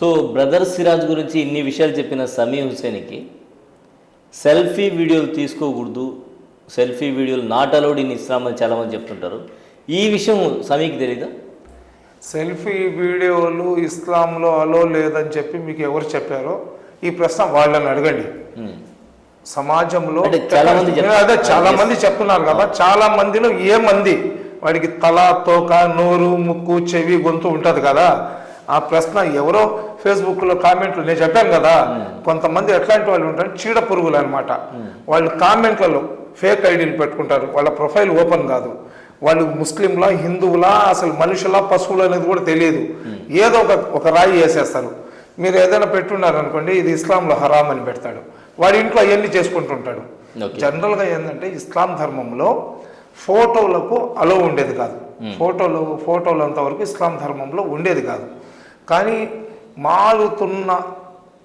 So brother Siraj గురించి ఇన్ని విషయాలు చెప్పిన సమీ హుసేన్కి సెల్ఫీ వీడియోలు తీసుకోకూడదు, సెల్ఫీ వీడియోలు నాట్ అలౌడ్ ఇన్ ఇస్లాం అని చాలామంది చెప్తుంటారు. ఈ విషయం సమీకి తెలీదా? సెల్ఫీ వీడియోలు ఇస్లాంలో అలో లేదని చెప్పి మీకు ఎవరు చెప్పారో ఈ ప్రశ్న వాళ్ళని అడగండి. సమాజంలో చాలా మంది చెప్తున్నారు కదా, చాలా మందిలో ఏ మంది వాడికి తల, తోక, నోరు, ముక్కు, చెవి, గొంతు ఉంటుంది కదా. ఆ ప్రశ్న ఎవరో ఫేస్బుక్లో కామెంట్లు, నేను చెప్పాను కదా, కొంతమంది ఎట్లాంటి వాళ్ళు ఉంటారు, చీడ పురుగులు అనమాట. వాళ్ళు కామెంట్లలో ఫేక్ ఐడీలు పెట్టుకుంటారు, వాళ్ళ ప్రొఫైల్ ఓపెన్ కాదు. వాళ్ళు ముస్లింలా, హిందువులా, అసలు మనుషులా, పశువులు అనేది కూడా తెలియదు. ఏదో ఒక రాయి వేసేస్తారు. మీరు ఏదైనా పెట్టున్నారనుకోండి, ఇది ఇస్లాంలో హరాం అని పెడతాడు. వాడి ఇంట్లో అవన్నీ చేసుకుంటుంటాడు. జనరల్గా ఏంటంటే ఇస్లాం ధర్మంలో ఫోటోలకు అలో ఉండేది కాదు. ఫోటోలు అంతవరకు ఇస్లాం ధర్మంలో ఉండేది కాదు. కానీ మారుతున్న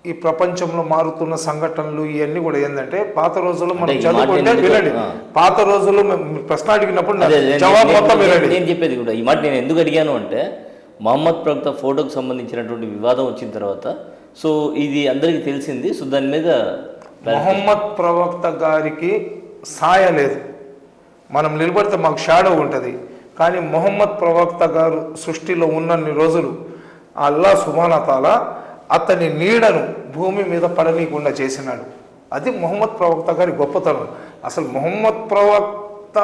ఈ ప్రపంచంలో మారుతున్న సంఘటనలు ఇవన్నీ కూడా ఏంటంటే, పాత రోజుల్లో మనం చదువుకుంటే వినండి, పాత రోజుల్లో ప్రశ్న అడిగినప్పుడు జవాబు మొత్తం వినండి. నేను చెప్పేది కూడా ఈ మాట నేను ఎందుకు అడిగాను అంటే, మహమ్మద్ ప్రవక్త ఫోటోకు సంబంధించినటువంటి వివాదం వచ్చిన తర్వాత సో ఇది అందరికీ తెలిసింది. సో దాని మీద మహమ్మద్ ప్రవక్త గారికి సాయ లేదు, మనం నిలబడితే మాకు షాడో ఉంటుంది. కానీ మహమ్మద్ ప్రవక్త గారు సృష్టిలో ఉన్నన్ని రోజులు అల్లా సుబ్హానహు వ తఆలా అతని నీడను భూమి మీద పడనీయకుండా చేసినాడు. అది మహమ్మద్ ప్రవక్త గారి గొప్పతనం. అసలు మహమ్మద్ ప్రవక్త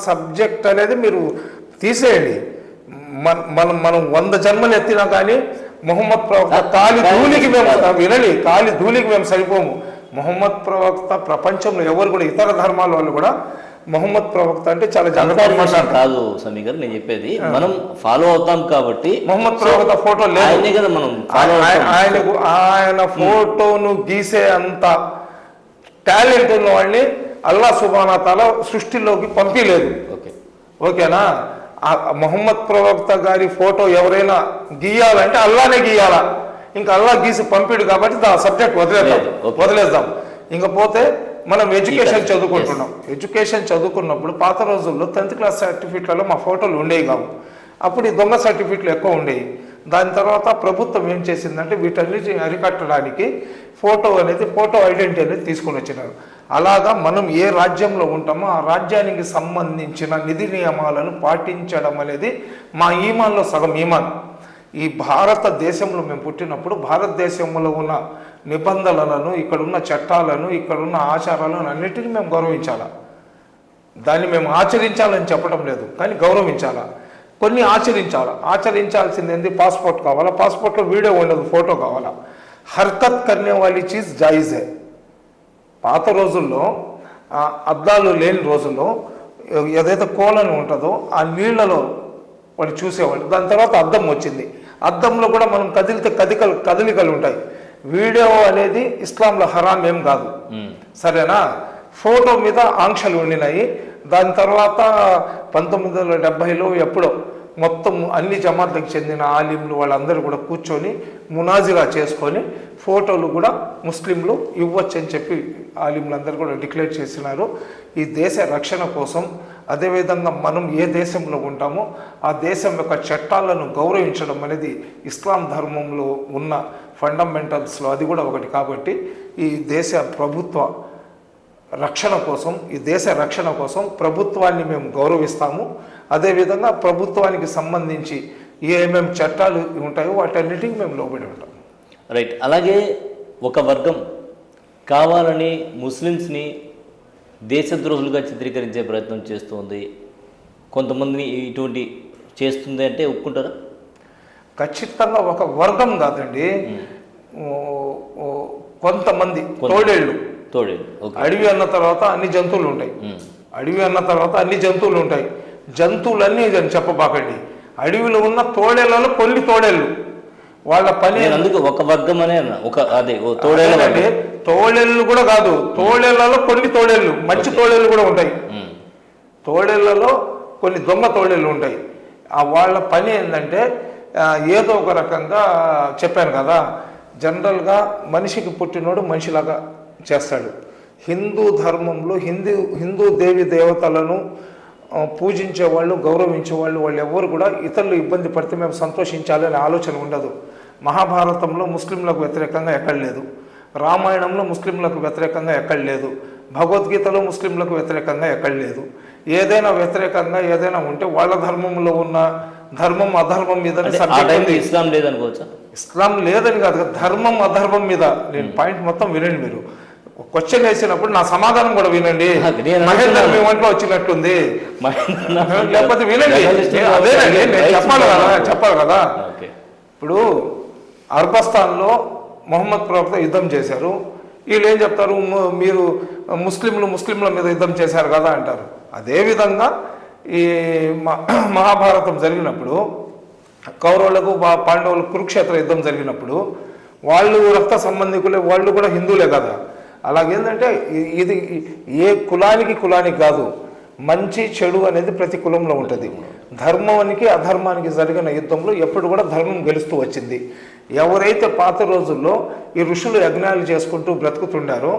సబ్జెక్ట్ అనేది మీరు తీసేయండి. మనం 100 జన్మలు ఎత్తినా కానీ మొహమ్మద్ ప్రవక్త కాలి ధూళికి మేము సరిపోము. మొహమ్మద్ ప్రవక్త ప్రపంచంలో ఎవరు కూడా, ఇతర ధర్మాల వాళ్ళు కూడా మొహమ్మద్ ప్రవక్త అంటే చాలా జాగ్రత్త కాదు. సమీ గారు నేను చెప్పేది, మనం ఫాలో అవుతాం కాబట్టి మొహమ్మద్ ప్రవక్త ఫోటో లేదు కదా, మనం ఆయన ఫోటోను గీసే అంత టాలెంట్ ఉన్న వాళ్ళని అల్లా సుబ్హానహు వ తఆలా సృష్టిలోకి పంపించలేదు. ఓకేనా? మొహమ్మద్ ప్రవక్త గారి ఫోటో ఎవరైనా గీయాలంటే అల్లానే గీయాలా, ఇంకా అల్లా గీసి పంపిడు కాబట్టి సబ్జెక్ట్ వదిలేద్దాం. ఇంకపోతే మనం ఎడ్యుకేషన్ చదువుకుంటున్నాం. ఎడ్యుకేషన్ చదువుకున్నప్పుడు పాత రోజుల్లో 10th క్లాస్ సర్టిఫికెట్లలో మా ఫోటోలు ఉండేవి కావు. అప్పుడు ఈ దొంగ సర్టిఫికెట్లు ఎక్కువ ఉండేవి. దాని తర్వాత ప్రభుత్వం ఏం చేసిందంటే వీటన్నిటిని అరికట్టడానికి ఫోటో ఐడెంటిటీ అనేది తీసుకొని వచ్చినారు. అలాగా మనం ఏ రాజ్యంలో ఉంటామో ఆ రాజ్యానికి సంబంధించిన నిధి నియమాలను పాటించడం అనేది మా ఈమాన్లో సగం ఈమాన్. ఈ భారతదేశంలో మేము పుట్టినప్పుడు భారతదేశంలో ఉన్న నిబంధనలను, ఇక్కడున్న చట్టాలను, ఇక్కడున్న ఆచారాలను అన్నిటినీ మేము గౌరవించాలా. దాన్ని మేము ఆచరించాలని చెప్పడం లేదు, కానీ గౌరవించాలా. కొన్ని ఆచరించాల్సింది ఏంటి? పాస్పోర్ట్ కావాలా, పాస్పోర్ట్లో వీడియో ఉండదు, ఫోటో కావాలా. హర్కత్ కర్నే వాली చీజ్ జాయిజ్ హై. పాత రోజుల్లో అద్దాలు లేని రోజుల్లో ఏదైతే కోలని ఉంటుందో ఆ నీళ్లలో వాళ్ళు చూసేవాళ్ళు. దాని తర్వాత అద్దం వచ్చింది. అద్దంలో కూడా మనం కదిలితే కదలికలు ఉంటాయి. వీడియో అనేది ఇస్లాంలో హరాం ఏం కాదు, సరేనా? ఫోటో మీద ఆంక్షలు ఉండినాయి. దాని తర్వాత 1970లో ఎప్పుడో మొత్తం అన్ని జమాత్లకు చెందిన ఆలింలు వాళ్ళందరూ కూడా కూర్చొని మునాజిరా చేసుకొని ఫోటోలు కూడా ముస్లింలు ఇవ్వచ్చని చెప్పి ఆలింలందరూ కూడా డిక్లేర్ చేసినారు. ఈ దేశ రక్షణ కోసం, అదేవిధంగా మనం ఏ దేశంలో ఉంటామో ఆ దేశం యొక్క చట్టాలను గౌరవించడం అనేది ఇస్లాం ధర్మంలో ఉన్న ఫండమెంటల్స్లో అది కూడా ఒకటి. కాబట్టి ఈ దేశ ప్రభుత్వ రక్షణ కోసం, ఈ దేశ రక్షణ కోసం ప్రభుత్వాన్ని మేము గౌరవిస్తాము. అదేవిధంగా ప్రభుత్వానికి సంబంధించి ఏమేమి చట్టాలు ఉంటాయో వాటన్నిటికీ మేము లోబడి ఉంటాం. రైట్. అలాగే ఒక వర్గం కావాలని ముస్లిమ్స్ని దేశద్రోహులుగా చిత్రీకరించే ప్రయత్నం చేస్తుంది. కొంతమందిని ఇటువంటి చేస్తుంది అంటే ఒప్పుకుంటారా? ఖచ్చితంగా ఒక వర్గం కాదండి, కొంతమంది తోడేళ్ళు. అడవి అన్న తర్వాత అన్ని జంతువులు ఉంటాయి. జంతువులన్నీ చెప్పబాకండి. అడవిలో ఉన్న తోడేళ్లలో కొన్ని తోడేళ్ళు వాళ్ళ పని అందుకు ఒక వర్గం అనే తోడేళ్ళు కూడా కాదు, తోడేళ్లలో కొన్ని తోడేళ్ళు, మంచి తోడేళ్ళు కూడా ఉంటాయి. తోడేళ్లలో కొన్ని దొంగ తోడేళ్ళు ఉంటాయి. వాళ్ళ పని ఏంటంటే ఏదో ఒక రకంగా చెప్పాను కదా, జనరల్గా మనిషికి పుట్టినోడు మనిషిలాగా చేస్తాడు. హిందూ ధర్మంలో హిందూ దేవి దేవతలను పూజించేవాళ్ళు, గౌరవించేవాళ్ళు, వాళ్ళు ఎవరు కూడా ఇతరులు ఇబ్బంది పడితే మేము సంతోషించాలి అనే ఆలోచన ఉండదు. మహాభారతంలో ముస్లింలకు వ్యతిరేకంగా ఎక్కడ లేదు, రామాయణంలో ముస్లింలకు వ్యతిరేకంగా ఎక్కడ లేదు, భగవద్గీతలో ముస్లింలకు వ్యతిరేకంగా ఎక్కడ లేదు. ఏదైనా వ్యతిరేకంగా ఏదైనా ఉంటే వాళ్ళ ధర్మంలో ఉన్న ధర్మం అధర్మం మీద ఇస్లాం లేదనుకోవచ్చా? ఇస్లాం లేదని కాదు, ధర్మం అధర్మం మీద. నేను పాయింట్ మొత్తం వినండి. మీరు క్వశ్చన్ వేసినప్పుడు నా సమాధానం కూడా వినండి. మహేంద్ర మీ ఒంట్లో వచ్చినట్టుంది, లేకపోతే వినండి. అదేనండి నేను చెప్పాలి కదా. ఇప్పుడు అర్బస్తాన్లో మొహమ్మద్ ప్రవక్త యుద్ధం చేశారు. వీళ్ళు ఏం చెప్తారు, మీరు ముస్లింల మీద యుద్ధం చేశారు కదా అంటారు. అదేవిధంగా ఈ మహాభారతం జరిగినప్పుడు కౌరవులకు పాండవులకు కురుక్షేత్ర యుద్ధం జరిగినప్పుడు వాళ్ళు రక్త సంబంధికులే, వాళ్ళు కూడా హిందువులే కదా. అలాగేంటంటే ఇది ఏ కులానికి కాదు, మంచి చెడు అనేది ప్రతి కులంలో ఉంటుంది. ధర్మానికి అధర్మానికి జరిగిన యుద్ధంలో ఎప్పుడు కూడా ధర్మం గెలుస్తూ వచ్చింది. ఎవరైతే పాత రోజుల్లో ఈ ఋషులు యజ్ఞాలు చేసుకుంటూ బ్రతుకుతుండారో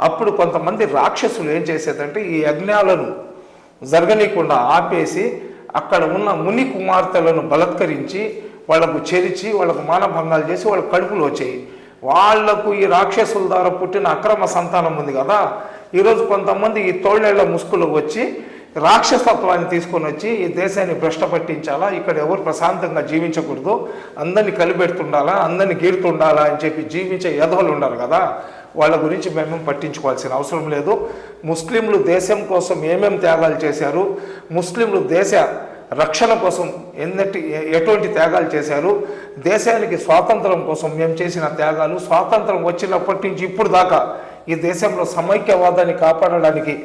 అప్పుడు కొంతమంది రాక్షసులు ఏం చేసేదంటే ఈ యజ్ఞాలను జరగనీయకుండా ఆపేసి అక్కడ ఉన్న ముని కుమార్తెలను బలత్కరించి వాళ్లకు చెరిచి వాళ్ళకు మానభంగాలు చేసి వాళ్ళ కడుపులు వచ్చాయి. వాళ్లకు ఈ రాక్షసుల ద్వారా పుట్టిన అక్రమ సంతానం ఉంది కదా, ఈరోజు కొంతమంది ఈ తోళ్ళేళ్ల ముసుగులు వచ్చి రాక్షసత్వాన్ని తీసుకొని వచ్చి ఈ దేశాన్ని భ్రష్ట పట్టించాలా, ఇక్కడ ఎవరు ప్రశాంతంగా జీవించకూడదు, అందరినీ కలిపెడుతుండాలా, అందరినీ గీరుతుండాలా అని చెప్పి జీవించే యధవలు ఉన్నారు కదా, వాళ్ళ గురించి మేమేం పట్టించుకోవాల్సిన అవసరం లేదు. ముస్లింలు దేశం కోసం ఏమేమి త్యాగాలు చేశారు, ముస్లింలు దేశ రక్షణ కోసం ఎటువంటి త్యాగాలు చేశారు, దేశానికి స్వాతంత్రం కోసం మేము చేసిన త్యాగాలు, స్వాతంత్రం వచ్చినప్పటి నుంచి ఇప్పుడు దాకా ఈ దేశంలో సమైక్యవాదాన్ని కాపాడడానికి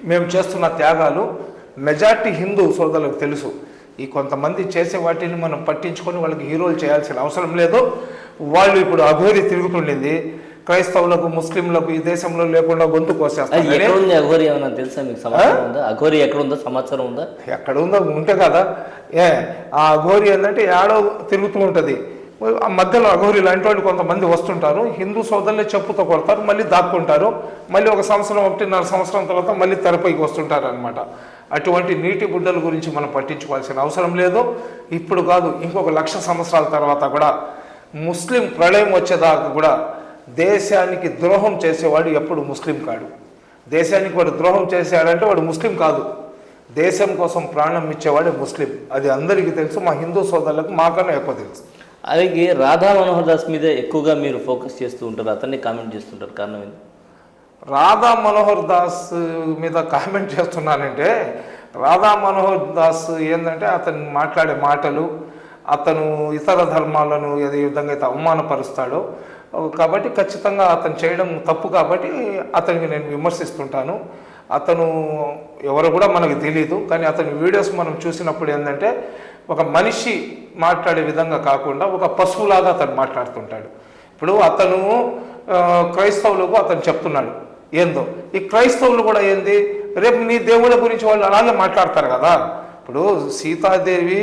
మేము చేస్తున్న త్యాగాలు మెజార్టీ హిందూ సోదరులకు తెలుసు. ఈ కొంతమంది చేసే వాటిని మనం పట్టించుకొని వాళ్ళకి హీరోలు చేయాల్సిన అవసరం లేదు. వాళ్ళు ఇప్పుడు అఘోరి తిరుగుతుండింది, క్రైస్తవులకు ముస్లింలకు ఈ దేశంలో లేకుండా గొంతు కోసేస్తారు. అఘోరి ఏమన్నా తెలుసా మీకు? సమాచారం ఉందా? అఘోరి ఎక్కడుందో సమాచారం ఉందా? ఎక్కడ ఉందో ఉంటే కదా. ఆ అఘోరి ఏంటంటే ఏడో తిరుగుతూ ఉంటుంది. ఆ మధ్యలో అఘోరి లాంటి వాళ్ళు కొంతమంది వస్తుంటారు, హిందూ సోదరులే చెప్పుతో కొడతారు, మళ్ళీ దాక్కుంటారు, మళ్ళీ 1 సంవత్సరం 1.5 సంవత్సరం తర్వాత మళ్ళీ తెరపైకి వస్తుంటారు అనమాట. అటువంటి నీటి బుడ్డల గురించి మనం పట్టించుకోవాల్సిన అవసరం లేదు. ఇప్పుడు కాదు, ఇంకొక 1,00,000 సంవత్సరాల తర్వాత కూడా ముస్లిం ప్రళయం వచ్చేదాకా కూడా దేశానికి ద్రోహం చేసేవాడు ఎప్పుడు ముస్లిం కాడు. దేశానికి వాడు ద్రోహం చేశాడంటే వాడు ముస్లిం కాదు. దేశం కోసం ప్రాణం ఇచ్చేవాడే ముస్లిం. అది అందరికీ తెలుసు, మా హిందూ సోదరులకు మాకన్నా ఎక్కువ తెలుసు. అలాగే రాధా మనోహర్ దాస్ మీద ఎక్కువగా మీరు ఫోకస్ చేస్తూ ఉంటారు, అతన్ని కామెంట్ చేస్తుంటారు, కారణం ఏంటి? రాధా మనోహర్ దాస్ మీద కామెంట్ చేస్తున్నానంటే, రాధా మనోహర్ దాస్ ఏంటంటే అతను మాట్లాడే మాటలు, అతను ఇతర ధర్మాలను ఏ విధంగా అయితే అవమానపరుస్తాడో కాబట్టి ఖచ్చితంగా అతను చేయడం తప్పు. కాబట్టి అతనికి నేను విమర్శిస్తుంటాను. అతను ఎవరు కూడా మనకు తెలియదు, కానీ అతని వీడియోస్ మనం చూసినప్పుడు ఏంటంటే ఒక మనిషి మాట్లాడే విధంగా కాకుండా ఒక పశువులాగా అతను మాట్లాడుతుంటాడు. ఇప్పుడు అతను క్రైస్తవులకు అతను చెప్తున్నాడు ఏందో, ఈ క్రైస్తవులు కూడా ఏంది, రేపు నీ దేవుళ్ళ గురించి వాళ్ళు అలాగే మాట్లాడతారు కదా. ఇప్పుడు సీతాదేవి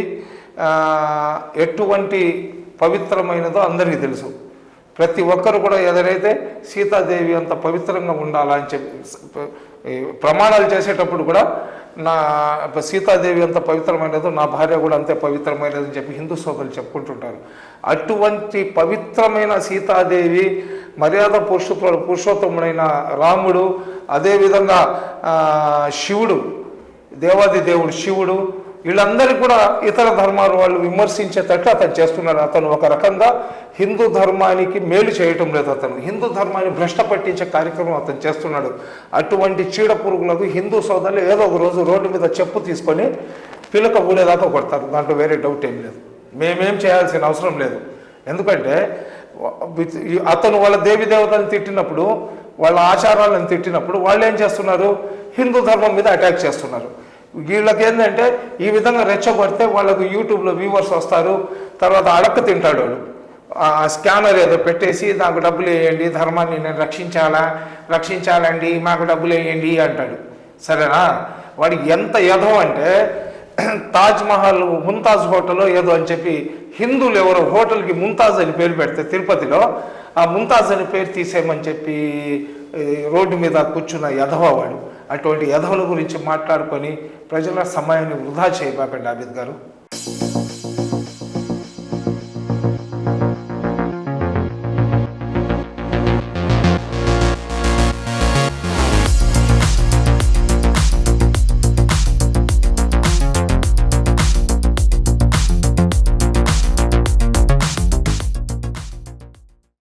ఎటువంటి పవిత్రమైనదో అందరికీ తెలుసు. ప్రతి ఒక్కరు కూడా ఎదురైతే సీతాదేవి అంత పవిత్రంగా ఉండాలా అని చెప్పి ప్రమాణాలు చేసేటప్పుడు కూడా నా సీతాదేవి అంత పవిత్రమైనదో నా భార్య కూడా అంతే పవిత్రమైనదని చెప్పి హిందూ సోదరులు చెప్పుకుంటుంటారు. అటువంటి పవిత్రమైన సీతాదేవి, మర్యాద పురుషోత్తముడైన రాముడు, అదేవిధంగా శివుడు, దేవాది దేవుడు శివుడు, వీళ్ళందరికీ కూడా ఇతర ధర్మాలు వాళ్ళు విమర్శించేటట్లు అతను చేస్తున్నాడు. అతను ఒక రకంగా హిందూ ధర్మానికి మేలు చేయటం లేదు, అతను హిందూ ధర్మాన్ని భ్రష్ట పట్టించే కార్యక్రమం అతను చేస్తున్నాడు. అటువంటి చీడ పురుగులకు హిందూ సోదరులు ఏదో ఒక రోజు రోడ్డు మీద చెప్పు తీసుకొని పిలక ఊడేదాకా కొడతారు, దాంట్లో వేరే డౌట్ ఏం లేదు. మేమేం చేయాల్సిన అవసరం లేదు. ఎందుకంటే అతను వాళ్ళ దేవి దేవతలను తిట్టినప్పుడు, వాళ్ళ ఆచారాలను తిట్టినప్పుడు వాళ్ళు ఏం చేస్తున్నారు, హిందూ ధర్మం మీద అటాక్ చేస్తున్నారు. వీళ్ళకి ఏంటంటే ఈ విధంగా రెచ్చగొడితే వాళ్ళకు యూట్యూబ్లో వ్యూవర్స్ వస్తారు, తర్వాత అడక్క తింటాడు వాడు. స్కానర్ ఏదో పెట్టేసి నాకు డబ్బులు వేయండి, ధర్మాన్ని నేను రక్షించాలండి, మాకు డబ్బులు వేయండి అంటాడు. సరేనా? వాడికి ఎంత యథం అంటే తాజ్మహల్ ముంతాజ్ హోటల్లో ఏదో అని చెప్పి హిందువులు ఎవరో హోటల్కి ముంతాజ్ అని పేరు పెడితే తిరుపతిలో ఆ ముంతాజ్ అని పేరు తీసేయమని చెప్పి రోడ్డు మీద కూర్చున్న యధవ వాడు. అటువంటి యధవుల గురించి మాట్లాడుకొని ప్రజల సమయాన్ని వృధా చేయబాకండి ఆబిద్ గారు.